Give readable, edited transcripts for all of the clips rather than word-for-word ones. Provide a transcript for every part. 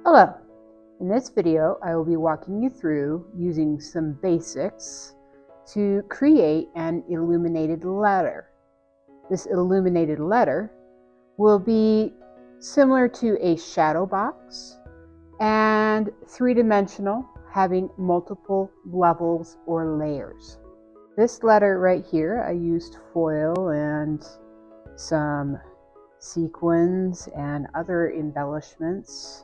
Hello! In this video, I will be walking you through using some basics to create an illuminated letter. This illuminated letter will be similar to a shadow box and three-dimensional, having multiple levels or layers. This letter right here, I used foil and some sequins and other embellishments.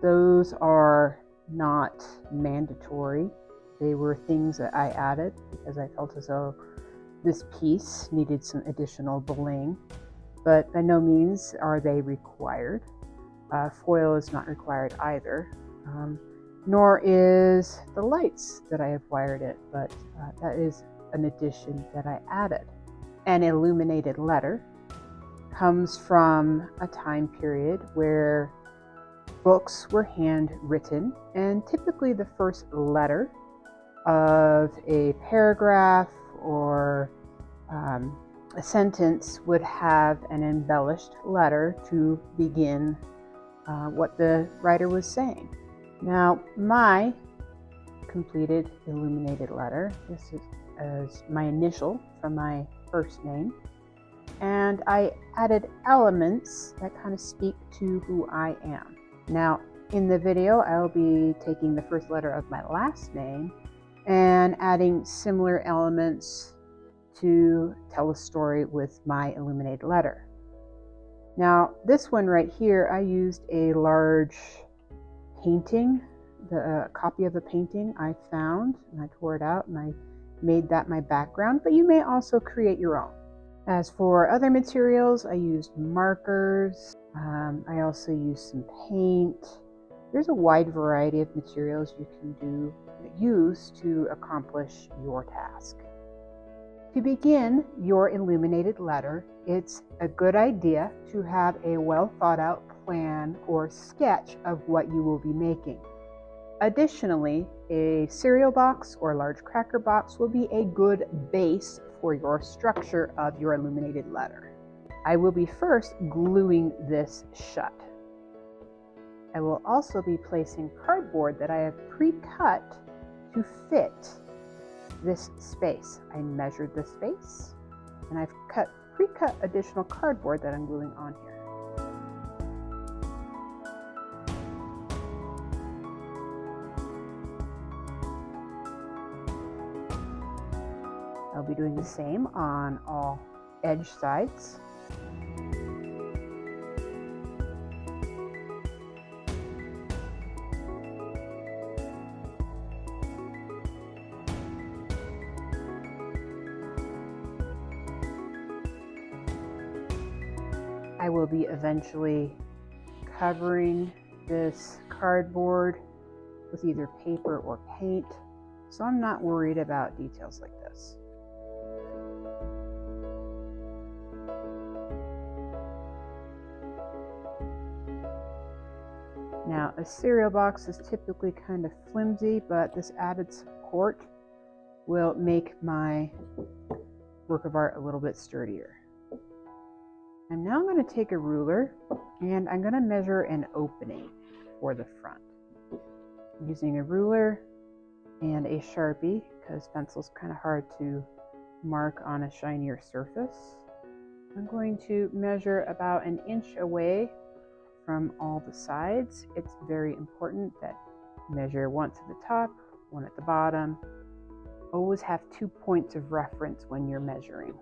Those are not mandatory. They were things that I added because I felt as though this piece needed some additional bling, but by no means are they required. Foil is not required either, nor is the lights that I have wired it, but that is an addition that I added. An illuminated letter comes from a time period where books were handwritten, and typically the first letter of a paragraph or a sentence would have an embellished letter to begin what the writer was saying. Now, my completed illuminated letter, this is my initial from my first name, and I added elements that kind of speak to who I am. Now, in the video, I will be taking the first letter of my last name and adding similar elements to tell a story with my illuminated letter. Now, this one right here, I used a large painting, a copy of a painting I found, and I tore it out and I made that my background, but you may also create your own. As for other materials, I used markers. I also used some paint. There's a wide variety of materials you can use to accomplish your task. To begin your illuminated letter, it's a good idea to have a well thought out plan or sketch of what you will be making. Additionally, a cereal box or large cracker box will be a good base for your structure of your illuminated letter. I will be first gluing this shut. I will also be placing cardboard that I have pre-cut to fit this space. I measured the space and I've pre-cut additional cardboard that I'm gluing on here. I'll be doing the same on all edge sides. I will be eventually covering this cardboard with either paper or paint, so I'm not worried about details like this. Now, a cereal box is typically kind of flimsy, but this added support will make my work of art a little bit sturdier. I'm now going to take a ruler and I'm going to measure an opening for the front. I'm using a ruler and a Sharpie because pencil's kind of hard to mark on a shinier surface. I'm going to measure about 1 inch away from all the sides. It's very important that you measure once at the top, one at the bottom. Always have 2 points of reference when you're measuring.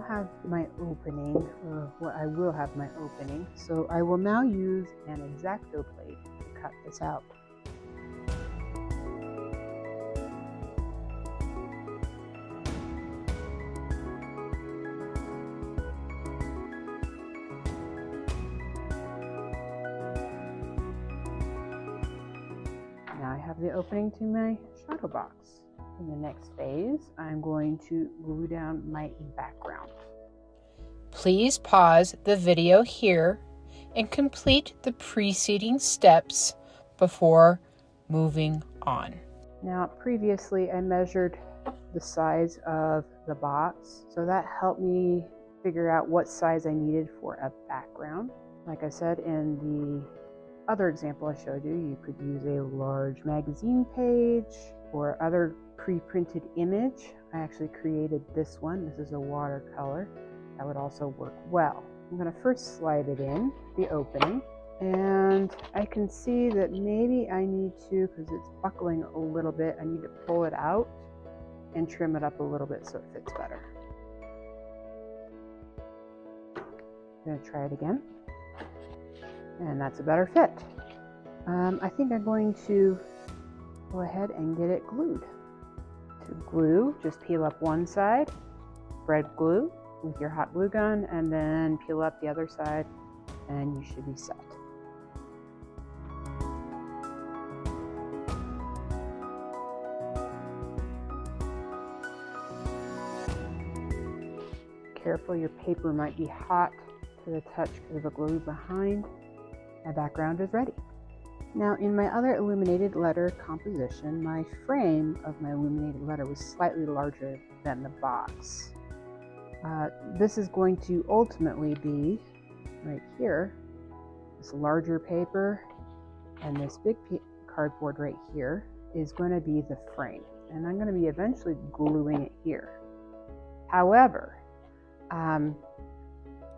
have my opening, or what I will have my opening. So I will now use an X-Acto plate to cut this out. Now I have the opening to my shadow box. In the next phase, I'm going to glue down my background. Please pause the video here and complete the preceding steps before moving on. Now, previously I measured the size of the box, so that helped me figure out what size I needed for a background. Like I said in the other example I showed you, you could use a large magazine page or other pre-printed image. I actually created this one. This is a watercolor. That would also work well. I'm going to first slide it in, the opening, and I can see that maybe I need to, because it's buckling a little bit, I need to pull it out and trim it up a little bit so it fits better. I'm going to try it again. And that's a better fit. I think I'm going to go ahead and get it glued. To glue, just peel up one side, spread glue with your hot glue gun, and then peel up the other side, and you should be set. Careful, your paper might be hot to the touch because of the glue behind. My background is ready. Now, in my other illuminated letter composition, my frame of my illuminated letter was slightly larger than the box. This is going to ultimately be right here, this larger paper, and this big cardboard right here is going to be the frame, and I'm going to be eventually gluing it here. However, I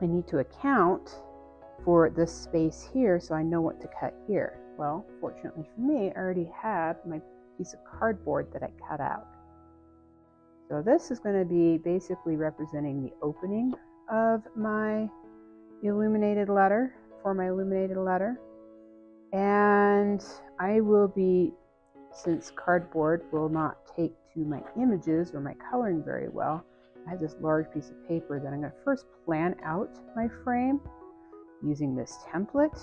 need to account for this space here so I know what to cut here. Well, fortunately for me, I already have my piece of cardboard that I cut out. So this is going to be basically representing the opening of my illuminated letter, for my illuminated letter. And I will be, since cardboard will not take to my images or my coloring very well, I have this large piece of paper that I'm going to first plan out my frame using this template.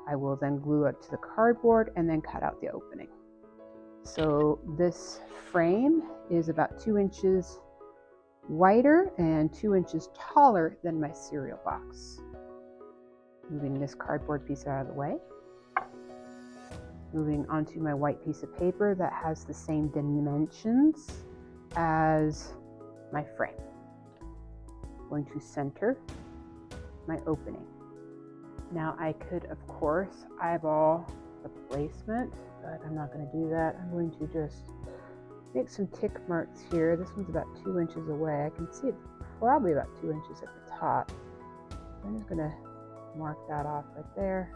I will then glue it to the cardboard and then cut out the opening. So this frame is about 2 inches wider and 2 inches taller than my cereal box. Moving this cardboard piece out of the way. Moving onto my white piece of paper that has the same dimensions as my frame. I'm going to center my opening. Now I could, of course, eyeball the placement, but I'm not going to do that. I'm going to just make some tick marks here. This one's about 2 inches away. I can see it's probably about 2 inches at the top. I'm just going to mark that off right there.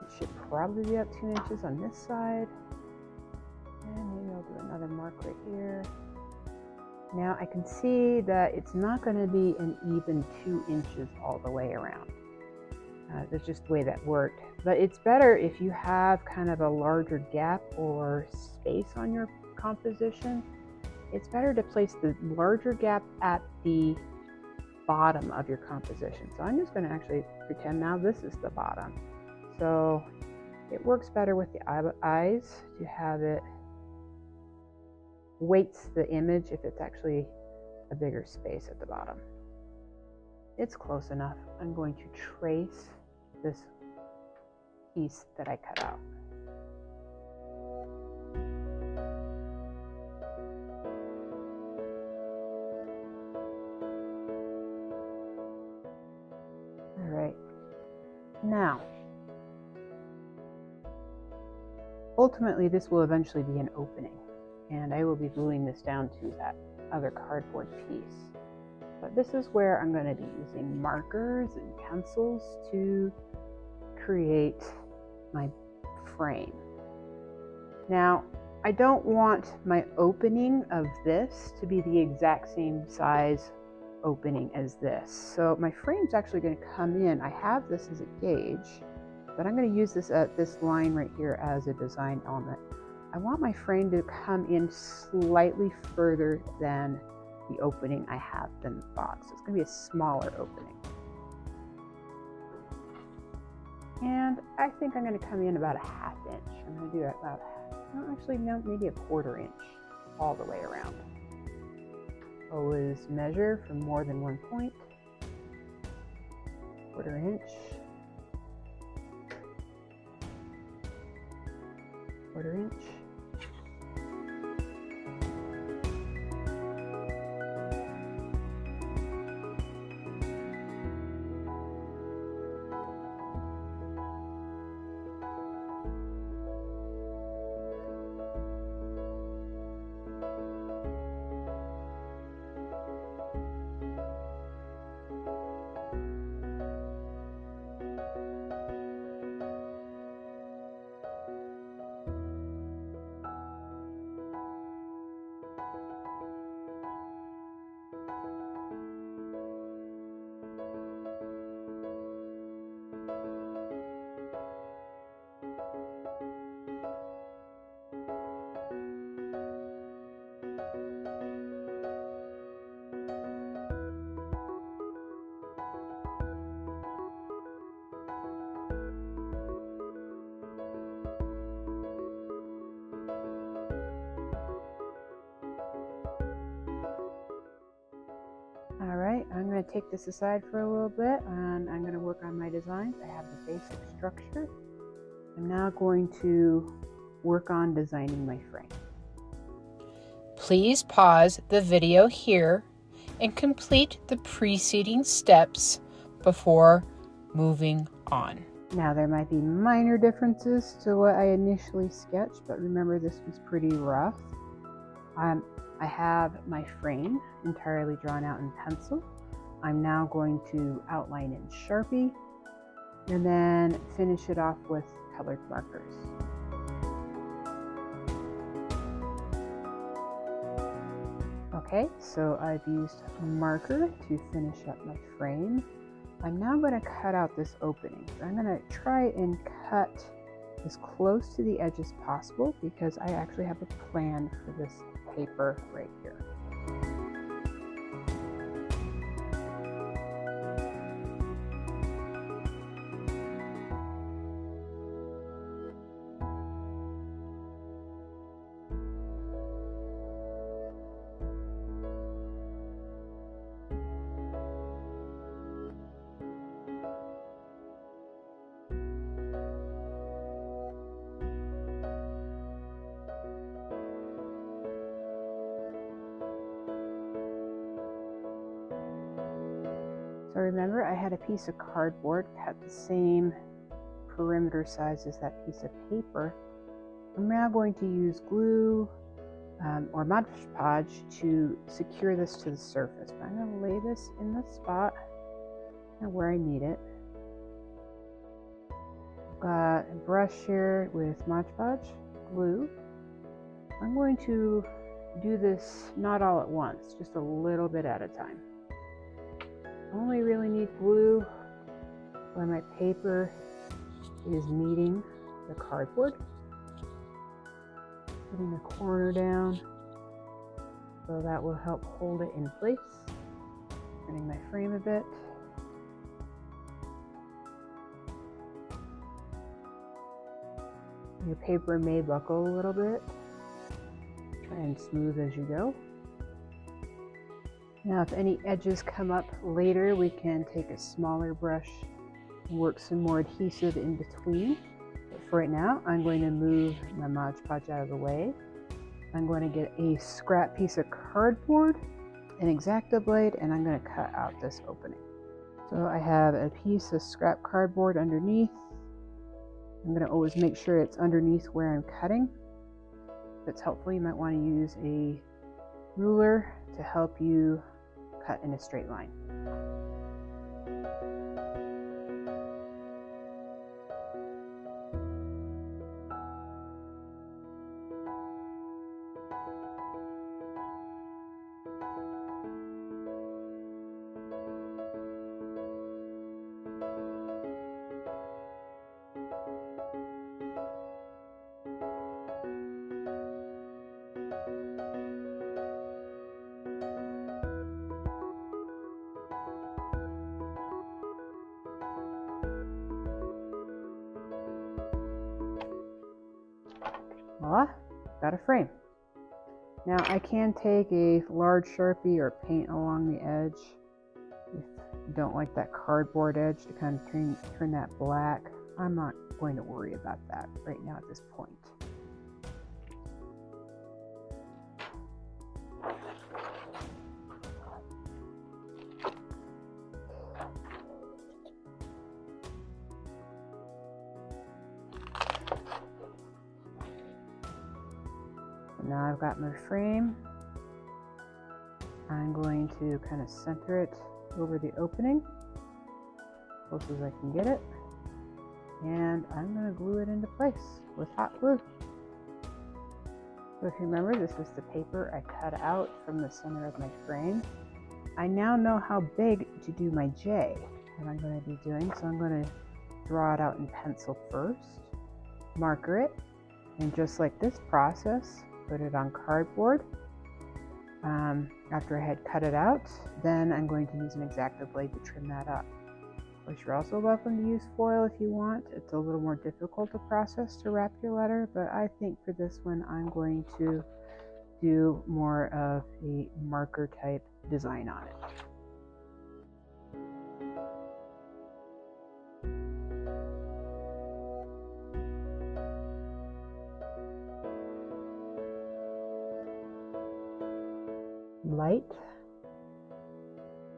It should probably be about 2 inches on this side. And maybe I'll do another mark right here. Now I can see that it's not going to be an even 2 inches all the way around. That's just the way that worked. But it's better if you have kind of a larger gap or space on your composition. It's better to place the larger gap at the bottom of your composition. So I'm just going to actually pretend now this is the bottom. So it works better with the eyes to have it weights the image if it's actually a bigger space at the bottom. It's close enough. I'm going to trace this piece that I cut out. All right. Now, ultimately this will eventually be an opening, and I will be gluing this down to that other cardboard piece. But this is where I'm going to be using markers and pencils to create my frame. Now, I don't want my opening of this to be the exact same size opening as this. So my frame's actually going to come in. I have this as a gauge, but I'm going to use this at this line right here as a design element. I want my frame to come in slightly further than the opening I have in the box. So it's going to be a smaller opening. And I think I'm going to come in about a 1/2 inch. I'm going to do about, actually no, maybe a 1/4 inch all the way around. Always measure from more than 1 point. 1/4 inch. 1/4 inch. All right, I'm going to take this aside for a little bit and I'm going to work on my designs. I have the basic structure. I'm now going to work on designing my frame. Please pause the video here and complete the preceding steps before moving on. Now there might be minor differences to what I initially sketched, but remember this was pretty rough. I have my frame entirely drawn out in pencil. I'm now going to outline in Sharpie and then finish it off with colored markers. Okay, so I've used a marker to finish up my frame. I'm now going to cut out this opening. I'm going to try and cut as close to the edge as possible because I actually have a plan for this paper right here. So remember, I had a piece of cardboard cut the same perimeter size as that piece of paper. I'm now going to use glue or Mod Podge to secure this to the surface. But I'm going to lay this in the spot where I need it. I've got a brush here with Mod Podge glue. I'm going to do this not all at once, just a little bit at a time. I only really need glue where my paper is meeting the cardboard. Putting the corner down so that will help hold it in place. Turning my frame a bit. Your paper may buckle a little bit. Try and smooth as you go. Now if any edges come up later, we can take a smaller brush and work some more adhesive in between. But for right now, I'm going to move my Mod Podge out of the way. I'm going to get a scrap piece of cardboard, an X-Acto blade, and I'm going to cut out this opening. So I have a piece of scrap cardboard underneath. I'm going to always make sure it's underneath where I'm cutting. If it's helpful, you might want to use a ruler to help you cut in a straight line. Voila, got a frame. Now I can take a large Sharpie or paint along the edge if you don't like that cardboard edge to kind of turn that black. I'm not going to worry about that right now at this point. Now I've got my frame. I'm going to kind of center it over the opening, close as I can get it, and I'm going to glue it into place with hot glue. So if you remember, this was the paper I cut out from the center of my frame. I now know how big to do my J, what I'm going to be doing, so I'm going to draw it out in pencil first, marker it, and just like this process, put it on cardboard. After I had cut it out, then I'm going to use an X-Acto blade to trim that up. Of course, you're also welcome to use foil if you want. It's a little more difficult a process to wrap your letter, but I think for this one I'm going to do more of a marker type design on it. Light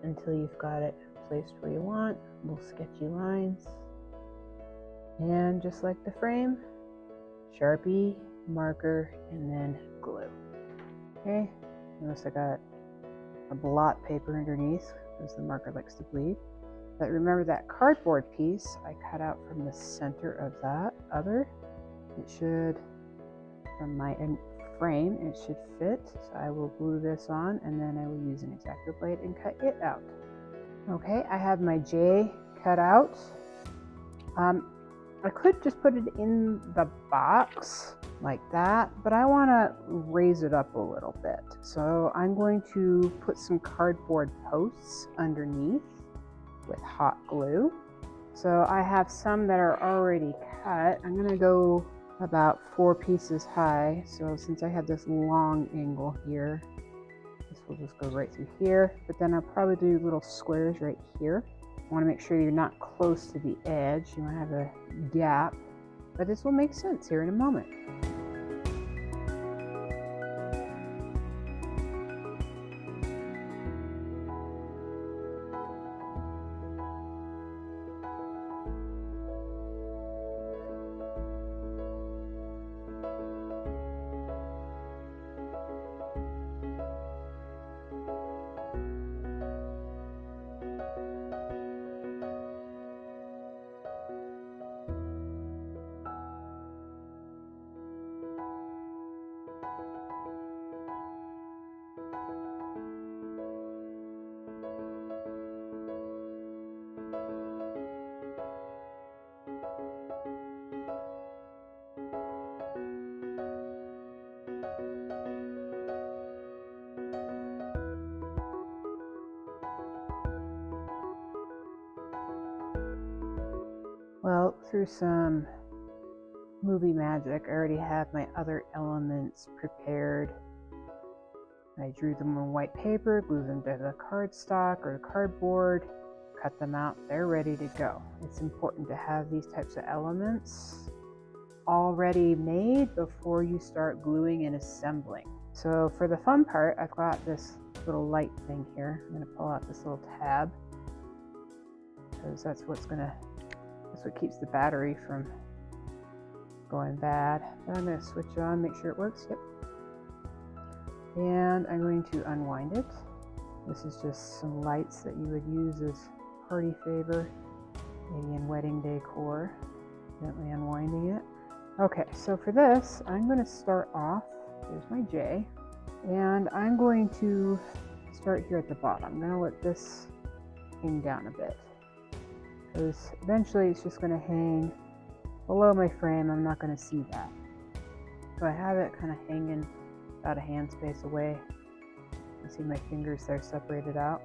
until you've got it placed where you want, little sketchy lines, and just like the frame, Sharpie, marker, and then glue. Okay, notice I got a blot paper underneath because the marker likes to bleed. But remember that cardboard piece I cut out from the center of that other, it should, from my frame, it should fit. So I will glue this on and then I will use an X-Acto blade and cut it out. Okay, I have my J cut out. I could just put it in the box like that, but I want to raise it up a little bit. So I'm going to put some cardboard posts underneath with hot glue. So I have some that are already cut. I'm going to go about 4 pieces high. So since I have this long angle here, this will just go right through here, but then I'll probably do little squares right here. I want to make sure you're not close to the edge. You want to have a gap, but this will make sense here in a moment. Well, through some movie magic, I already have my other elements prepared. I drew them on white paper, glued them to the cardstock or the cardboard, cut them out, they're ready to go. It's important to have these types of elements already made before you start gluing and assembling. So for the fun part, I've got this little light thing here. I'm going to pull out this little tab because that's what keeps the battery from going bad. But I'm going to switch it on, make sure it works. Yep. And I'm going to unwind it. This is just some lights that you would use as party favor, maybe in wedding decor. Gently unwinding it. Okay, so for this, I'm going to start off, here's my J, and I'm going to start here at the bottom. I'm going to let this hang down a bit, because eventually it's just going to hang below my frame. I'm not going to see that. So I have it kind of hanging about a hand space away. You see my fingers there separated out.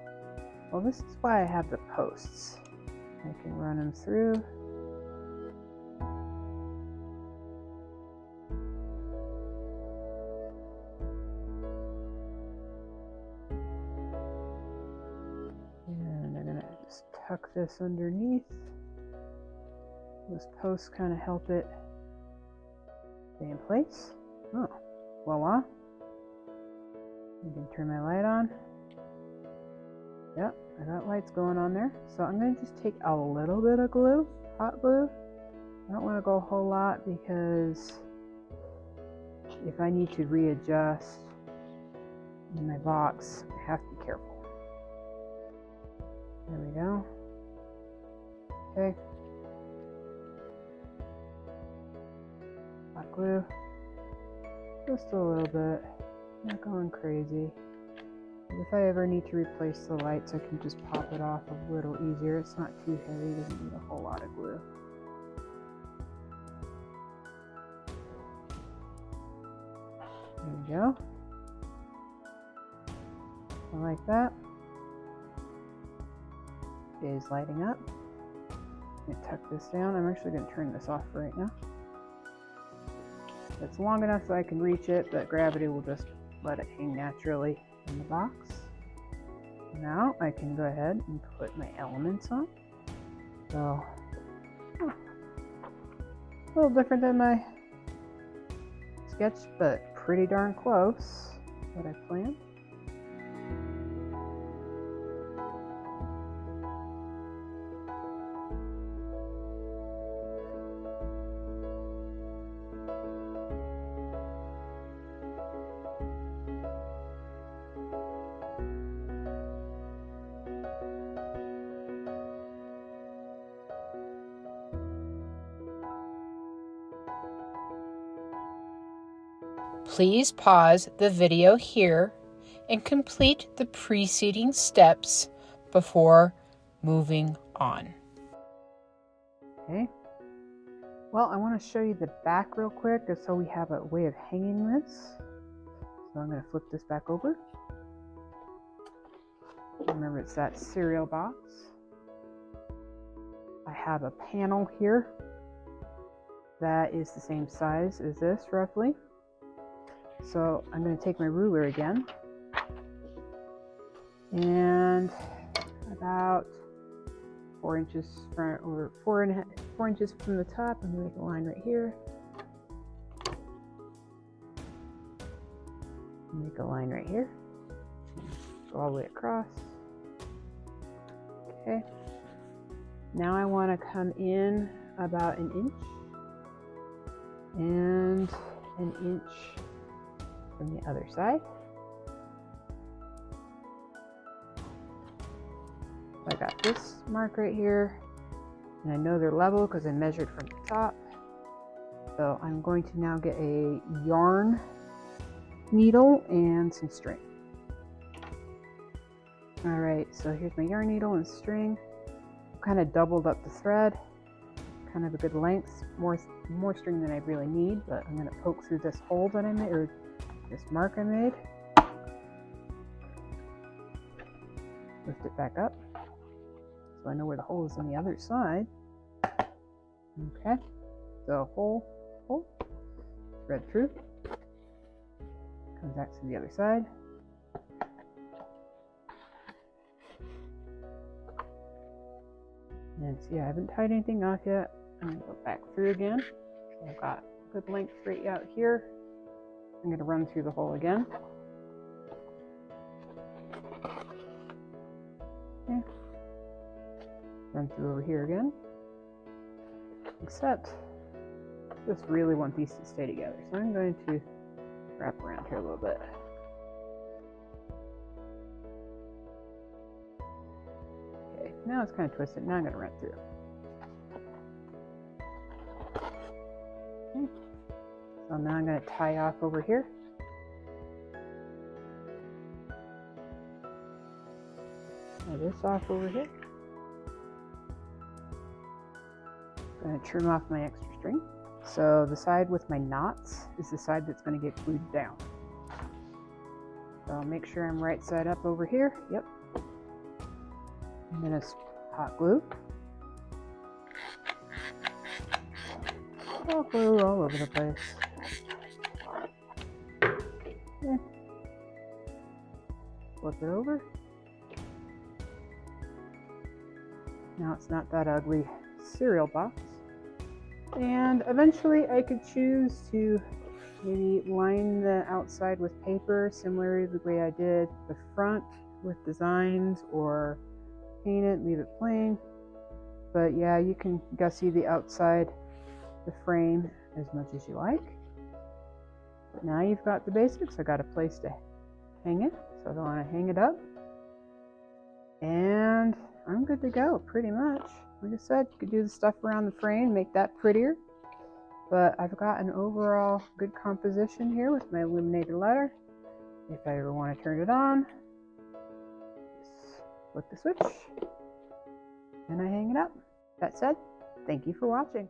Well, this is why I have the posts. I can run them through. tuck this underneath. Those posts kind of help it stay in place. Oh, voila. I can turn my light on. Yep, I got lights going on there. So I'm going to just take a little bit of glue, hot glue. I don't want to go a whole lot because if I need to readjust in my box, I have to be careful. There we go. Okay. Hot glue. Just a little bit. Not going crazy. If I ever need to replace the lights, I can just pop it off a little easier. It's not too heavy, it doesn't need a whole lot of glue. There we go. I like that. It is lighting up. I'm going to tuck this down. I'm actually going to turn this off right now. It's long enough so I can reach it, but gravity will just let it hang naturally in the box. Now I can go ahead and put my elements on. So, a little different than my sketch, but pretty darn close to what I planned. Please pause the video here and complete the preceding steps before moving on. Okay. Well, I want to show you the back real quick just so we have a way of hanging this. So I'm going to flip this back over. Remember, it's that cereal box. I have a panel here that is the same size as this, roughly. So I'm going to take my ruler again, and about 4 inches from, or 4 inches from the top, I'm going to make a line right here. Make a line right here. Go all the way across. Okay. Now I want to come in about an inch and an inch from the other side. So I got this mark right here, and I know they're level because I measured from the top. So I'm going to now get a yarn needle and some string. Alright, so here's my yarn needle and string. Kind of doubled up the thread, kind of a good length, more string than I really need, but I'm going to poke through this hole that I made, or this mark I made. Lift it back up so I know where the hole is on the other side. Okay, so hole, thread through, comes back to the other side. And see, I haven't tied anything off yet. I'm going to go back through again. So I've got good length right out here. I'm going to run through the hole again. Okay. Run through over here again. Except, I just really want these to stay together. So I'm going to wrap around here a little bit. Okay, now it's kind of twisted. Now I'm going to run through. Okay. So now I'm going to tie off over here. Tie this off over here. I'm going to trim off my extra string. So the side with my knots is the side that's going to get glued down. So I'll make sure I'm right side up over here. Yep. I'm going to hot glue. Hot glue all over the place. Okay. Flip it over. Now it's not that ugly cereal box. And eventually I could choose to maybe line the outside with paper, similar to the way I did the front with designs, or paint it, leave it plain. But yeah, you can gussy the outside, the frame, as much as you like. But now you've got the basics. I got a place to hang it, so I want to hang it up. And I'm good to go, pretty much. Like I said, you could do the stuff around the frame, make that prettier. But I've got an overall good composition here with my illuminated letter. If I ever want to turn it on, just flip the switch and I hang it up. That said, thank you for watching.